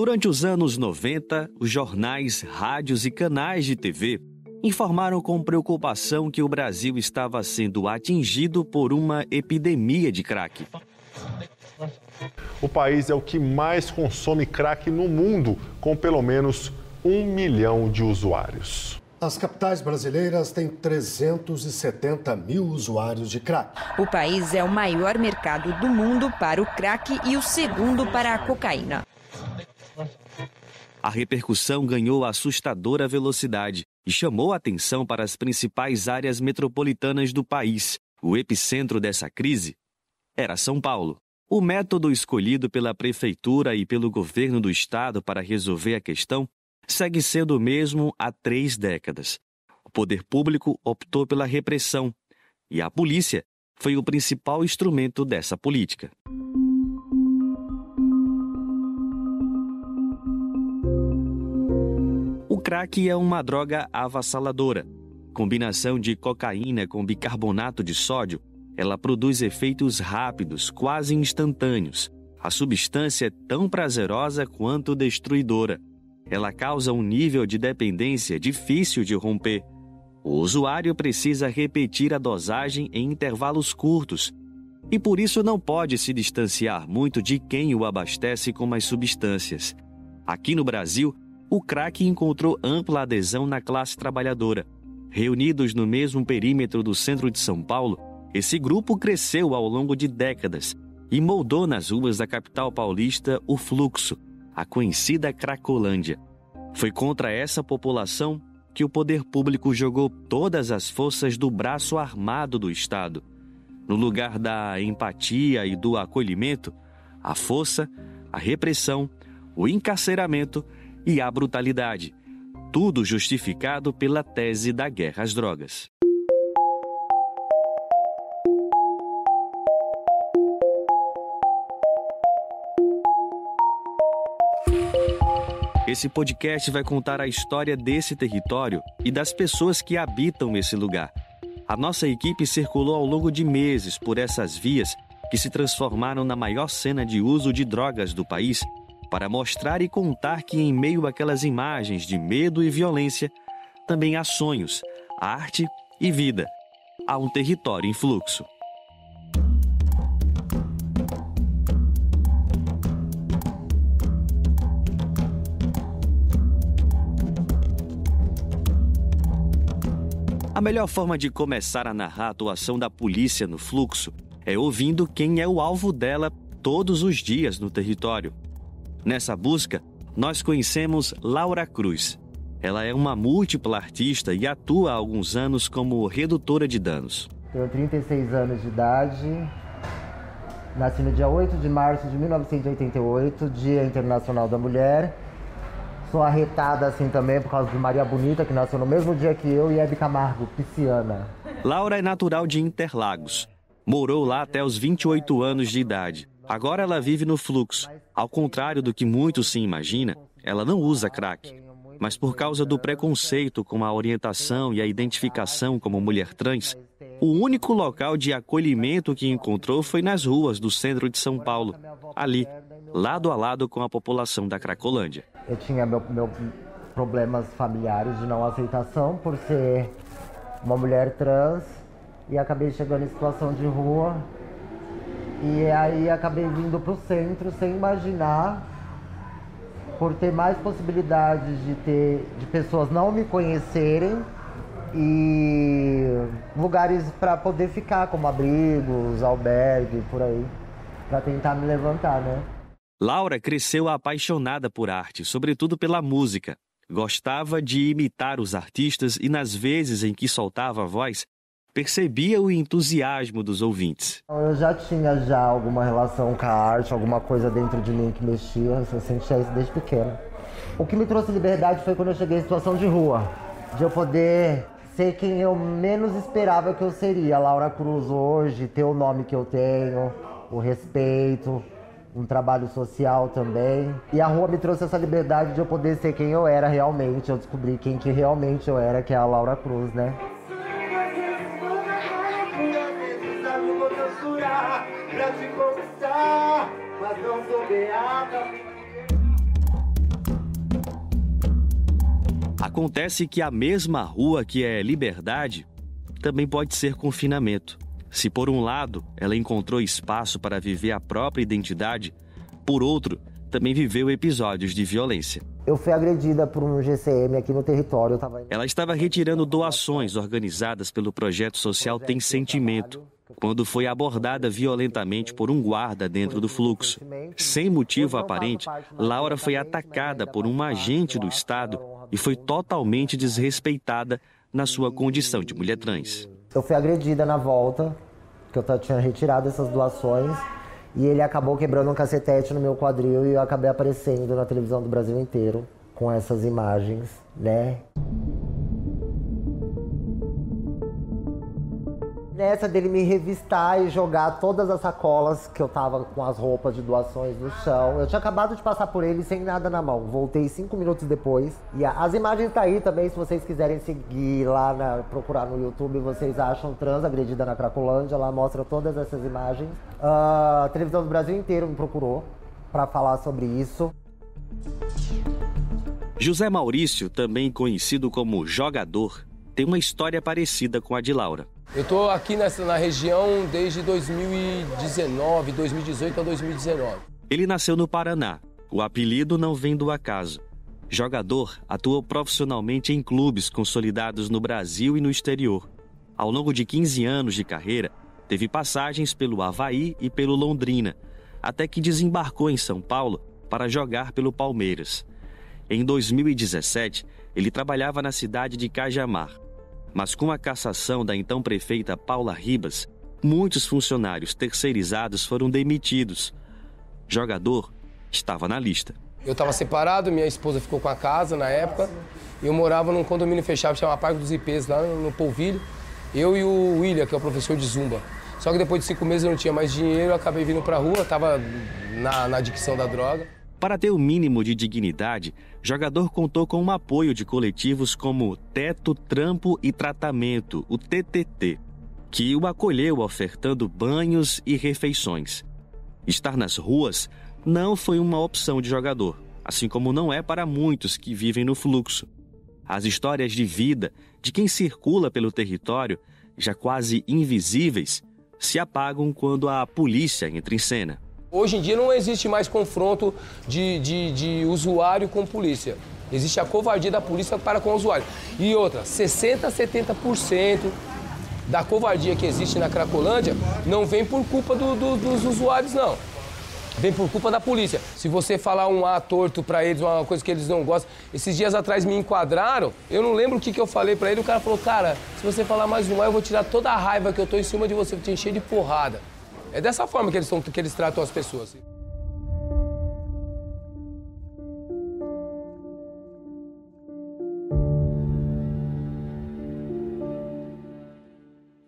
Durante os anos 90, os jornais, rádios e canais de TV informaram com preocupação que o Brasil estava sendo atingido por uma epidemia de crack. O país é o que mais consome crack no mundo, com pelo menos 1 milhão de usuários. As capitais brasileiras têm 370 mil usuários de crack. O país é o maior mercado do mundo para o crack e o segundo para a cocaína. A repercussão ganhou assustadora velocidade e chamou a atenção para as principais áreas metropolitanas do país. O epicentro dessa crise era São Paulo. O método escolhido pela prefeitura e pelo governo do estado para resolver a questão segue sendo o mesmo há 3 décadas. O poder público optou pela repressão e a polícia foi o principal instrumento dessa política. O crack é uma droga avassaladora. Combinação de cocaína com bicarbonato de sódio, ela produz efeitos rápidos, quase instantâneos. A substância é tão prazerosa quanto destruidora. Ela causa um nível de dependência difícil de romper. O usuário precisa repetir a dosagem em intervalos curtos e por isso não pode se distanciar muito de quem o abastece com as substâncias. Aqui no Brasil, o crack encontrou ampla adesão na classe trabalhadora. Reunidos no mesmo perímetro do centro de São Paulo, esse grupo cresceu ao longo de décadas e moldou nas ruas da capital paulista o fluxo, a conhecida Cracolândia. Foi contra essa população que o poder público jogou todas as forças do braço armado do Estado. No lugar da empatia e do acolhimento, a força, a repressão, o encarceramento e a brutalidade. Tudo justificado pela tese da guerra às drogas. Esse podcast vai contar a história desse território e das pessoas que habitam esse lugar. A nossa equipe circulou ao longo de meses por essas vias que se transformaram na maior cena de uso de drogas do país para mostrar e contar que em meio àquelas imagens de medo e violência, também há sonhos, arte e vida. Há um território em fluxo. A melhor forma de começar a narrar a atuação da polícia no fluxo é ouvindo quem é o alvo dela todos os dias no território. Nessa busca, nós conhecemos Laura Cruz. Ela é uma múltipla artista e atua há alguns anos como redutora de danos. Tenho 36 anos de idade, nasci no dia 8 de março de 1988, Dia Internacional da Mulher. Sou arretada assim também por causa de Maria Bonita, que nasceu no mesmo dia que eu, e Hebe Camargo, pisciana. Laura é natural de Interlagos. Morou lá até os 28 anos de idade. Agora ela vive no fluxo. Ao contrário do que muitos se imagina, ela não usa crack. Mas por causa do preconceito com a orientação e a identificação como mulher trans, o único local de acolhimento que encontrou foi nas ruas do centro de São Paulo, ali, lado a lado com a população da Cracolândia. Eu tinha meus problemas familiares de não aceitação por ser uma mulher trans e acabei chegando em situação de rua. E aí acabei vindo para o centro sem imaginar, por ter mais possibilidades de pessoas não me conhecerem e lugares para poder ficar, como abrigos, albergue, por aí, para tentar me levantar, né? Laura cresceu apaixonada por arte, sobretudo pela música. Gostava de imitar os artistas e nas vezes em que soltava a voz, percebia o entusiasmo dos ouvintes. Eu já tinha alguma relação com a arte, alguma coisa dentro de mim que mexia, eu sentia isso desde pequena. O que me trouxe liberdade foi quando eu cheguei em situação de rua, de eu poder ser quem eu menos esperava que eu seria. Laura Cruz hoje, ter o nome que eu tenho, o respeito, um trabalho social também. E a rua me trouxe essa liberdade de eu poder ser quem eu era realmente. Eu descobri quem que realmente eu era, que é a Laura Cruz, né? Acontece que a mesma rua que é liberdade também pode ser confinamento. Se por um lado ela encontrou espaço para viver a própria identidade, por outro, também viveu episódios de violência. Eu fui agredida por um GCM aqui no território. Ela estava retirando doações organizadas pelo projeto social Tem Sentimento, quando foi abordada violentamente por um guarda dentro do fluxo. Sem motivo aparente, Laura foi atacada por um agente do Estado e foi totalmente desrespeitada na sua condição de mulher trans. Eu fui agredida na volta, que eu tinha retirado essas doações, e ele acabou quebrando um cacetete no meu quadril e eu acabei aparecendo na televisão do Brasil inteiro com essas imagens, né? Nessa dele me revistar e jogar todas as sacolas que eu tava com as roupas de doações no chão. Eu tinha acabado de passar por ele sem nada na mão. Voltei 5 minutos depois. E as imagens tá aí também, se vocês quiserem seguir lá, procurar no YouTube, vocês acham trans agredida na Cracolândia. Lá mostra todas essas imagens. A televisão do Brasil inteiro me procurou para falar sobre isso. José Maurício, também conhecido como Jogador, tem uma história parecida com a de Laura. Eu estou aqui na região desde 2018 a 2019. Ele nasceu no Paraná. O apelido não vem do acaso. Jogador atuou profissionalmente em clubes consolidados no Brasil e no exterior. Ao longo de 15 anos de carreira, teve passagens pelo Avaí e pelo Londrina, até que desembarcou em São Paulo para jogar pelo Palmeiras. Em 2017, ele trabalhava na cidade de Cajamar. Mas com a cassação da então prefeita Paula Ribas, muitos funcionários terceirizados foram demitidos. Jogador estava na lista. Eu estava separado, minha esposa ficou com a casa na época. Eu morava num condomínio fechado, chamado Parque dos IPs, lá no Polvilho. Eu e o William, que é o professor de Zumba. Só que depois de 5 meses eu não tinha mais dinheiro, eu acabei vindo pra rua, estava na adicção da droga. Para ter o mínimo de dignidade, Jogador contou com um apoio de coletivos como Teto, Trampo e Tratamento, o TTT, que o acolheu ofertando banhos e refeições. Estar nas ruas não foi uma opção de Jogador, assim como não é para muitos que vivem no fluxo. As histórias de vida de quem circula pelo território, já quase invisíveis, se apagam quando a polícia entra em cena. Hoje em dia não existe mais confronto de usuário com polícia. Existe a covardia da polícia para com o usuário. E outra, 60% a 70% da covardia que existe na Cracolândia não vem por culpa dos usuários, não. Vem por culpa da polícia. Se você falar um A torto para eles, uma coisa que eles não gostam... Esses dias atrás me enquadraram, eu não lembro o que eu falei para ele, o cara falou, cara, se você falar mais um A, eu vou tirar toda a raiva que eu tô em cima de você, vou te encher de porrada. É dessa forma que eles tratam as pessoas.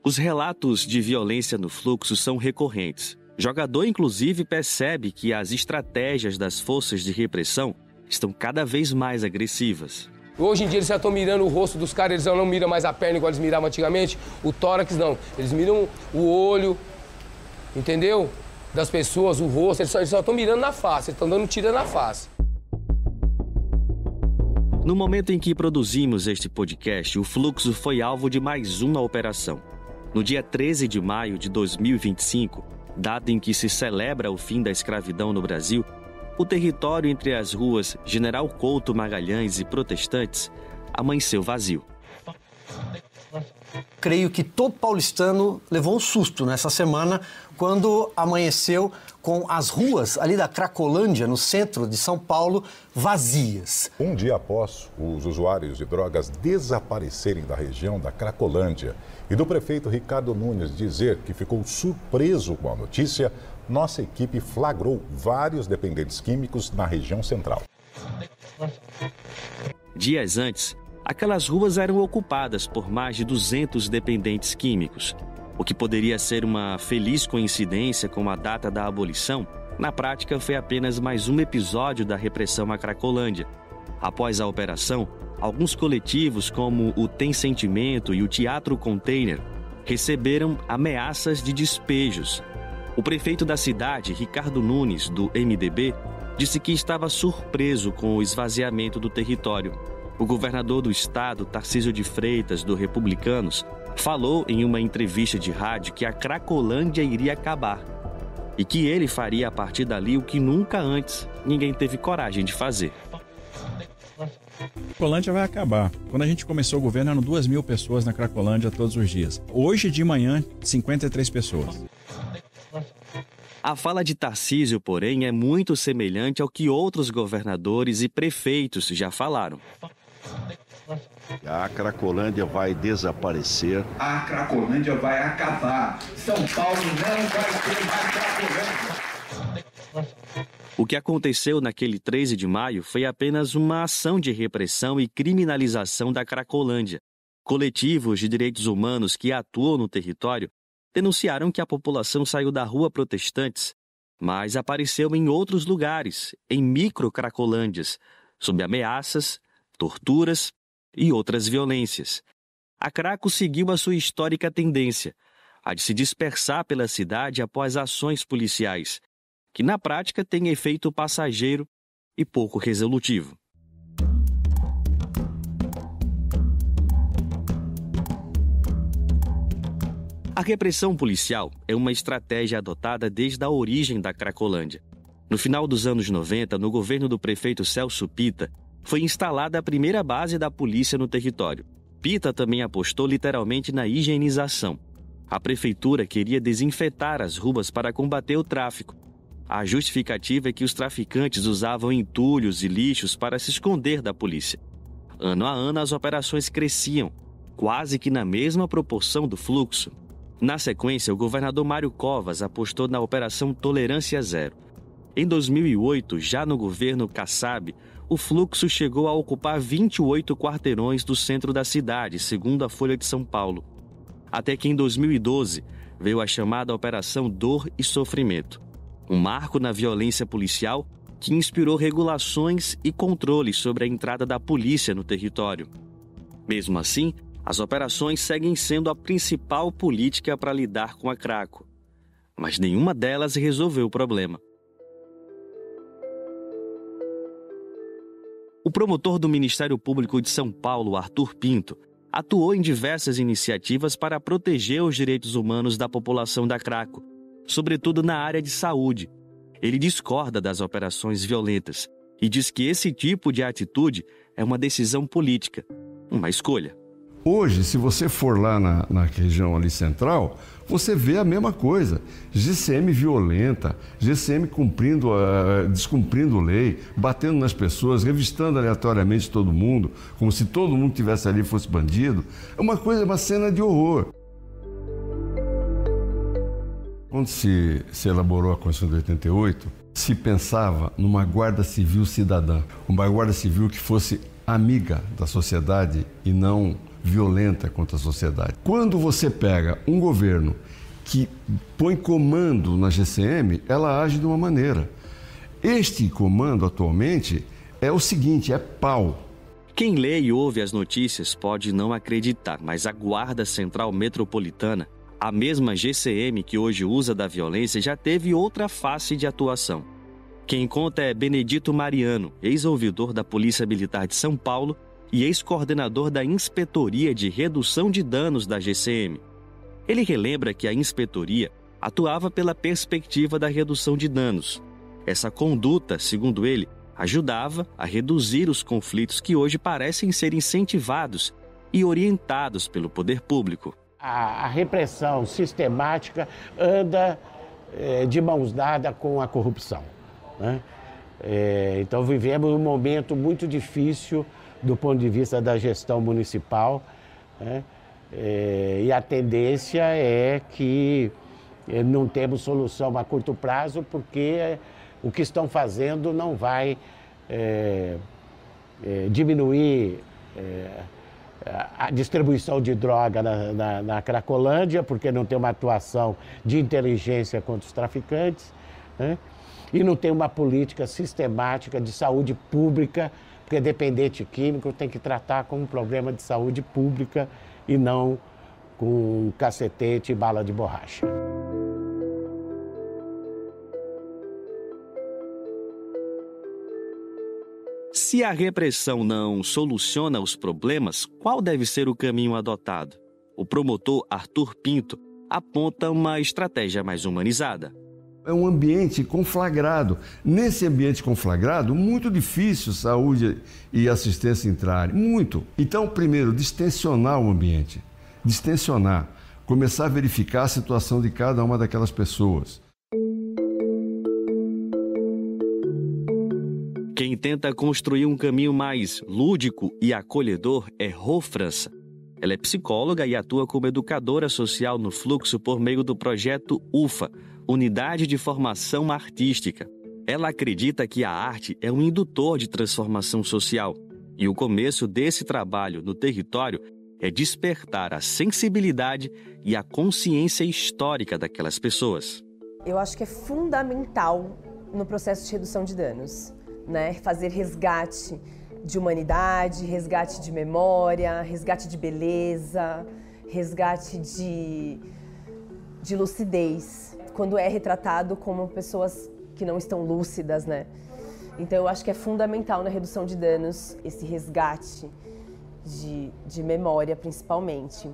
Os relatos de violência no fluxo são recorrentes. Jogador, inclusive, percebe que as estratégias das forças de repressão estão cada vez mais agressivas. Hoje em dia eles já estão mirando o rosto dos caras, eles já não miram mais a perna igual eles miravam antigamente, o tórax não. Eles miram o olho, entendeu? Das pessoas, o rosto, eles só estão mirando na face, eles estão dando tira na face. No momento em que produzimos este podcast, o fluxo foi alvo de mais uma operação. No dia 13 de maio de 2025, data em que se celebra o fim da escravidão no Brasil, o território entre as ruas General Couto Magalhães e Protestantes amanheceu vazio. Creio que todo paulistano levou um susto nessa semana quando amanheceu com as ruas ali da Cracolândia, no centro de São Paulo, vazias. Um dia após os usuários de drogas desaparecerem da região da Cracolândia e do prefeito Ricardo Nunes dizer que ficou surpreso com a notícia, nossa equipe flagrou vários dependentes químicos na região central. Dias antes, aquelas ruas eram ocupadas por mais de 200 dependentes químicos. O que poderia ser uma feliz coincidência com a data da abolição, na prática foi apenas mais um episódio da repressão à Cracolândia. Após a operação, alguns coletivos como o Tem Sentimento e o Teatro Container receberam ameaças de despejos. O prefeito da cidade, Ricardo Nunes, do MDB, disse que estava surpreso com o esvaziamento do território. O governador do estado, Tarcísio de Freitas, do Republicanos, falou em uma entrevista de rádio que a Cracolândia iria acabar e que ele faria a partir dali o que nunca antes ninguém teve coragem de fazer. Cracolândia vai acabar. Quando a gente começou o governo, eram 2.000 pessoas na Cracolândia todos os dias. Hoje de manhã, 53 pessoas. A fala de Tarcísio, porém, é muito semelhante ao que outros governadores e prefeitos já falaram. A Cracolândia vai desaparecer. A Cracolândia vai acabar. São Paulo não vai ter mais Cracolândia. O que aconteceu naquele 13 de maio foi apenas uma ação de repressão e criminalização da Cracolândia. Coletivos de direitos humanos que atuam no território denunciaram que a população saiu da rua protestantes, mas apareceu em outros lugares, em micro-cracolândias, sob ameaças, torturas e outras violências. A Craco seguiu a sua histórica tendência, a de se dispersar pela cidade após ações policiais, que na prática tem efeito passageiro e pouco resolutivo. A repressão policial é uma estratégia adotada desde a origem da Cracolândia. No final dos anos 90, no governo do prefeito Celso Pitta, foi instalada a primeira base da polícia no território. Pitta também apostou literalmente na higienização. A prefeitura queria desinfetar as ruas para combater o tráfico. A justificativa é que os traficantes usavam entulhos e lixos para se esconder da polícia. Ano a ano, as operações cresciam, quase que na mesma proporção do fluxo. Na sequência, o governador Mário Covas apostou na Operação Tolerância Zero. Em 2008, já no governo Kassab, o fluxo chegou a ocupar 28 quarteirões do centro da cidade, segundo a Folha de São Paulo. Até que em 2012, veio a chamada Operação Dor e Sofrimento, um marco na violência policial que inspirou regulações e controles sobre a entrada da polícia no território. Mesmo assim, as operações seguem sendo a principal política para lidar com a Craco, mas nenhuma delas resolveu o problema. O promotor do Ministério Público de São Paulo, Arthur Pinto, atuou em diversas iniciativas para proteger os direitos humanos da população da Craco, sobretudo na área de saúde. Ele discorda das operações violentas e diz que esse tipo de atitude é uma decisão política, uma escolha. Hoje, se você for lá na região ali central, você vê a mesma coisa. GCM violenta, GCM descumprindo lei, batendo nas pessoas, revistando aleatoriamente todo mundo, como se todo mundo que estivesse ali fosse bandido. É uma cena de horror. Quando se elaborou a Constituição de 88, se pensava numa guarda civil cidadã, uma guarda civil que fosse amiga da sociedade e não violenta contra a sociedade. Quando você pega um governo que põe comando na GCM, ela age de uma maneira. Este comando atualmente é o seguinte, é pau. Quem lê e ouve as notícias pode não acreditar, mas a Guarda Central Metropolitana, a mesma GCM que hoje usa da violência, já teve outra face de atuação. Quem conta é Benedito Mariano, ex-ouvidor da Polícia Militar de São Paulo e ex-coordenador da Inspetoria de Redução de Danos da GCM. Ele relembra que a inspetoria atuava pela perspectiva da redução de danos. Essa conduta, segundo ele, ajudava a reduzir os conflitos que hoje parecem ser incentivados e orientados pelo poder público. A repressão sistemática anda de mãos dadas com a corrupção, né? Então vivemos um momento muito difícil do ponto de vista da gestão municipal, né? E a tendência é que não temos solução a curto prazo, porque o que estão fazendo não vai diminuir a distribuição de droga na Cracolândia, porque não tem uma atuação de inteligência contra os traficantes, né? E não tem uma política sistemática de saúde pública, porque dependente químico tem que tratar como um problema de saúde pública e não com cacetete e bala de borracha. Se a repressão não soluciona os problemas, qual deve ser o caminho adotado? O promotor Arthur Pinto aponta uma estratégia mais humanizada. É um ambiente conflagrado. Nesse ambiente conflagrado, muito difícil saúde e assistência entrarem. Muito. Então, primeiro, distensionar o ambiente. Distensionar. Começar a verificar a situação de cada uma daquelas pessoas. Quem tenta construir um caminho mais lúdico e acolhedor é Rô França. Ela é psicóloga e atua como educadora social no Fluxo por meio do projeto UFA, Unidade de Formação Artística. Ela acredita que a arte é um indutor de transformação social e o começo desse trabalho no território é despertar a sensibilidade e a consciência histórica daquelas pessoas. Eu acho que é fundamental no processo de redução de danos, né? Fazer resgate de humanidade, resgate de memória, resgate de beleza, resgate de lucidez, quando é retratado como pessoas que não estão lúcidas, né? Então eu acho que é fundamental na redução de danos esse resgate de memória, principalmente.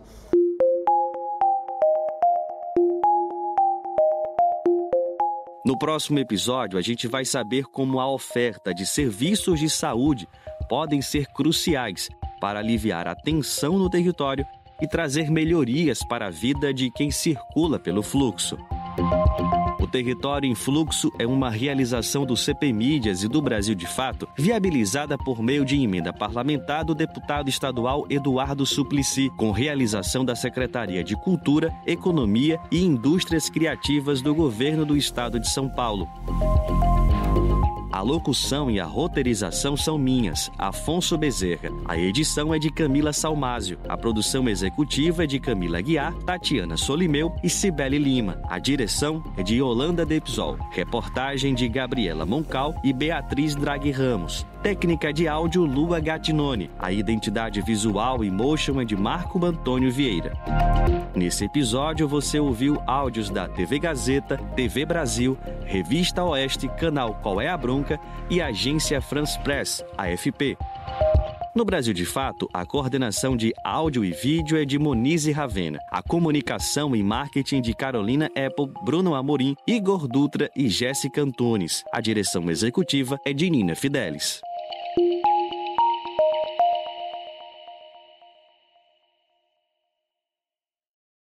No próximo episódio, a gente vai saber como a oferta de serviços de saúde podem ser cruciais para aliviar a tensão no território e trazer melhorias para a vida de quem circula pelo fluxo. O Território em Fluxo é uma realização do CPMídias e do Brasil de Fato, viabilizada por meio de emenda parlamentar do deputado estadual Eduardo Suplicy, com realização da Secretaria de Cultura, Economia e Indústrias Criativas do Governo do Estado de São Paulo. A locução e a roteirização são minhas, Afonso Bezerra. A edição é de Camila Salmásio. A produção executiva é de Camila Guiar, Tatiana Solimeu e Cibele Lima. A direção é de Yolanda Depsol. Reportagem de Gabriela Moncal e Beatriz Draghi Ramos. Técnica de áudio Lua Gattinoni. A identidade visual e motion é de Marco Antônio Vieira. Nesse episódio você ouviu áudios da TV Gazeta, TV Brasil, Revista Oeste, canal Qual é a Bronca e Agência France Press, AFP. No Brasil de Fato, a coordenação de áudio e vídeo é de Monize Ravena, a comunicação e marketing de Carolina Apple, Bruno Amorim, Igor Dutra e Jéssica Antunes. A direção executiva é de Nina Fidelis.